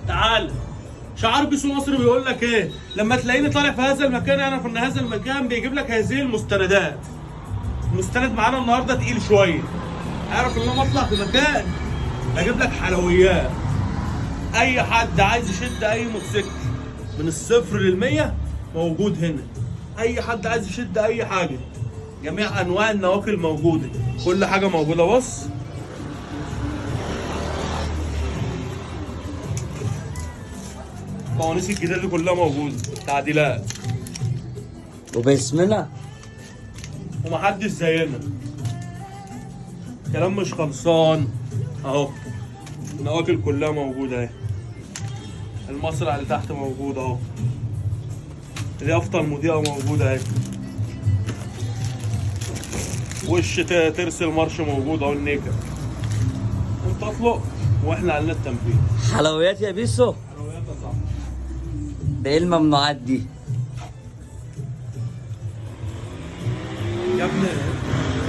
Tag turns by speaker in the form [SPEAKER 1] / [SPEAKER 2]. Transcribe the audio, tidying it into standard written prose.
[SPEAKER 1] تعال. شعار بيسو مصر بيقول لك ايه؟ لما تلاقيني طالع في هذا المكان اعرف ان هذا المكان بيجيب لك هذه المستندات. المستند معانا النهارده تقيل شويه. اعرف ان انا اطلع في مكان بجيب لك حلويات. اي حد عايز يشد اي موتوسيكل من الصفر للمية موجود هنا. اي حد عايز يشد اي حاجه، جميع انواع النواقل موجوده، كل حاجه موجوده. بص الفوانيس الجديده دي كلها موجوده، تعديلات
[SPEAKER 2] وباسمنا
[SPEAKER 1] ومحدش زينا. كلام مش خلصان اهو. النواقل كلها موجوده اهي. المصرع اللي تحت موجود اهو. اليافطه المضيئه موجوده اهي. وش ترس المارش موجود اهو. النيكه انت اطلق واحنا علينا التنفيذ.
[SPEAKER 2] حلويات يا بيسو.
[SPEAKER 1] حلويات يا صاحبي.
[SPEAKER 2] ده ايه الممنوعات دي؟
[SPEAKER 1] يا ابني